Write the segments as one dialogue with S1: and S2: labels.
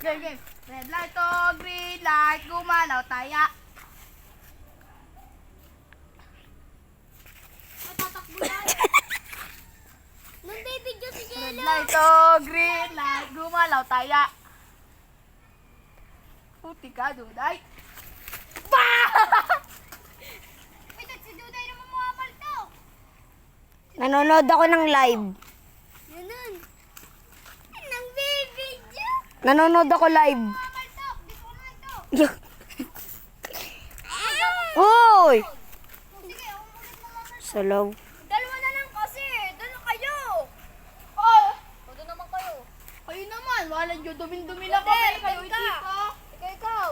S1: Game, game. Red light to green light, gumalaw taya.
S2: Matatakbo yan. Nandibidyo si
S1: Red
S2: Jello.
S1: light to green light, gumalaw taya. Puti ka, Duday.
S2: Wait, si Duday naman makamalto.
S3: Nanonood ako ng live.
S2: Ganun. Nang bibidyo.
S3: Nanonood ako live.
S2: Makamalto. Di ko naman to.
S3: Uy!
S2: Sige, umulit mo mga.
S3: Salaw.
S2: Dalawa na lang kasi. Doon na kayo.
S1: Oh,
S2: O, doon naman kayo.
S1: kayo naman. Wala nyo, dumi-dumi na kami.
S2: Hindi,
S1: Kayo
S2: ikaw ka.
S1: dito.
S2: Ikaw.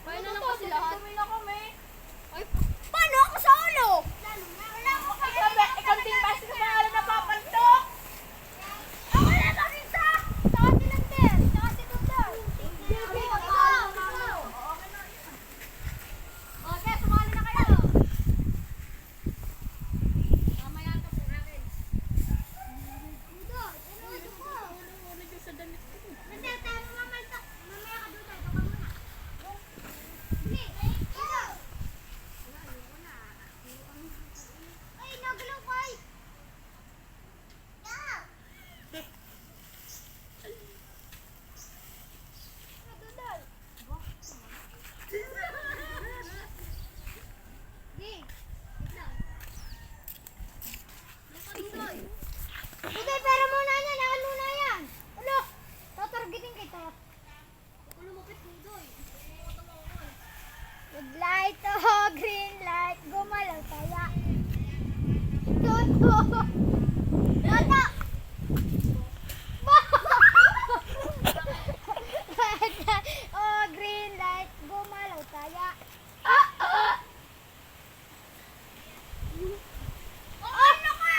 S2: Kayo na lang kasi lahat.
S1: Dumi na kami.
S2: Ay, paano ako sa ulo? Wala ako
S1: Ay, sabi, ikaw din ba sa pangalan na papanto?
S2: Ako na mag-isa! Saka si Lander! Saka si Dudar! Okay, sumali na kayo! Mamaya ito po natin. Dudar, ano ka?
S1: Wala nyo sa damit ko.
S2: Lander, tayo mo mamalta. Mamaya ka Dudar, ito ka muna. Hindi, ikaw! Ay, nagalaw ko ay! Yeah! Dudar! Buday, pera muna yan. Akan muna yan. Ano? Tatargetin kita. Lumapit, Buday. Red light, oh, green light. Gumalaw taya. Toto. Toto. Red light, oh, green light. Gumalaw taya. Oh, naku!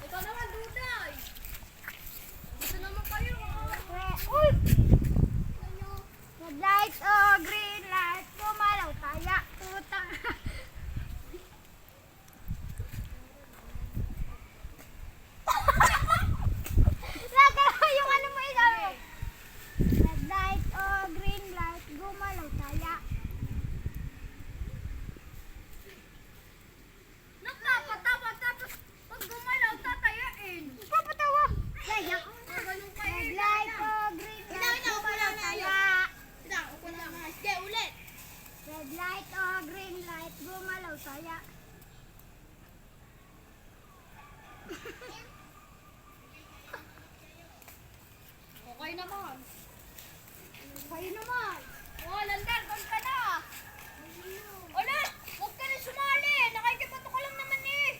S2: Ikaw naman, Duday. Dito naman kayo. Uy! Red light, oh, green light. Gumalaw taya. Tutang. Nagalaw yung ano mo isabi. Red light, oh, green light. Gumalaw taya. Nagpapatawa tapos pag gumalaw tatayain. Nagpapatawa. Red light, oh, green light. Gumalaw taya. Ulit. Red light, oh, green light. Gumalaw taya. Okay naman. Kayo naman. Oh, Lander, doon ka na. Ulit! Huwag ka na sumali. Nakikibato ka lang naman eh.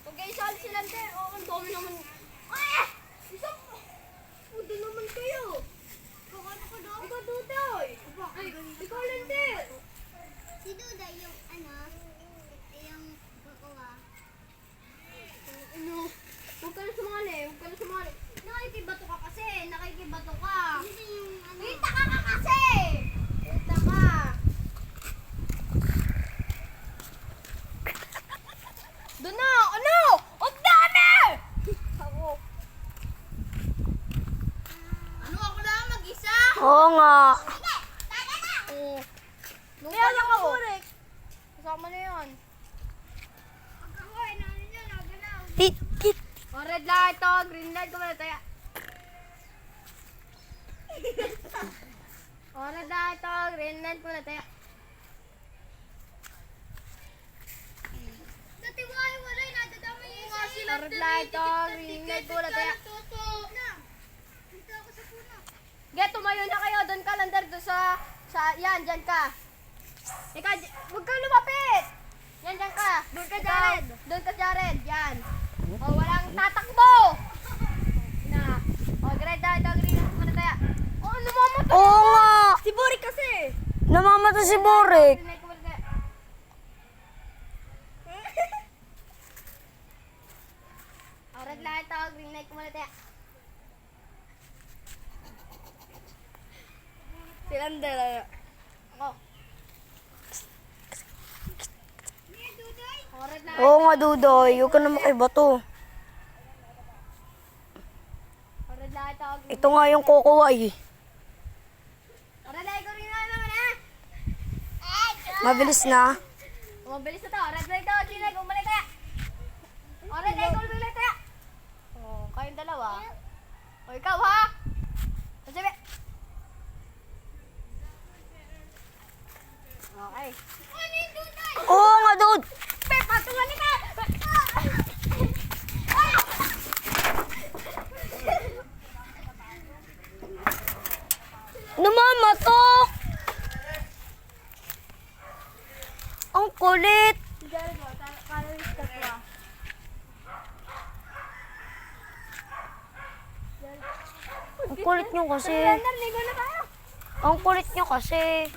S2: Huwag kayo sali si Lander. Oh, ang dami naman. Ah! Isang... Huwag naman kayo. Ikaw, Duday. Ay, ikaw, Lander.
S4: Si Duda yung ano, yung kukuha.
S2: Ano? Huwag ka na sumali. Huwag ka na sumali. Nakikibato ka kasi. Nakikibato ka.
S4: Hindi yung ano.
S2: Kita ka kasi! Kita ka! Doon na! Ano? Ang dami! Ako.
S1: Ano ako lang mag-isa?
S3: Oo nga.
S2: Oo. Nung
S1: Kaya
S2: ano
S1: lang
S2: ko?
S1: kaburik.
S2: Kasama na yan.
S4: Ako, ano niya, nagalaw.
S3: Tit, tit.
S2: O, red light to, green light ko muna tayo. O, red light to, green light ko muna tayo.
S4: Natiwai, wala, nadadama yung isa.
S2: O, red light to, green light ko muna tayo.
S4: Dito ako sa puno.
S2: Get, tumayo na kayo. Doon ka, Lander. Doon sa, yan, dyan ka. Ikaw, huwag kang lumapit. Yan, dyan ka. Doon ka, Jared. Doon ka, Jared. Yan. O, walang tatakbo. Na. O, green light to, green light ko muna tayo. O, namamatay.
S3: Oo nga.
S2: Si Borik kasi.
S3: Namamata si Borik.
S2: Green light ko muna tayo. O, red light to, green light ko muna tayo. Si Lander. Ako. O, red light.
S3: Oo nga, Dudoy. Huwag ka na makibato.
S2: Lahat ako.
S3: Ito nga yung kukuha eh.
S2: Red light ko rin na naman eh.
S3: Mabilis na.
S2: Mabilis na to. Red light to. Sino bumalik kaya? Red light ko bumalik kaya. Kayong dalawa. Ikaw ha? Sabi. Okay.
S3: Oo nga, dude.
S2: Patungan ka!
S3: Namamatok! Ang kulit.
S2: Jared mo, calories ka to ah.
S3: Ang kulit nyo kasi.
S2: Lander, ligo na tayo.
S3: Ang kulit nyo kasi.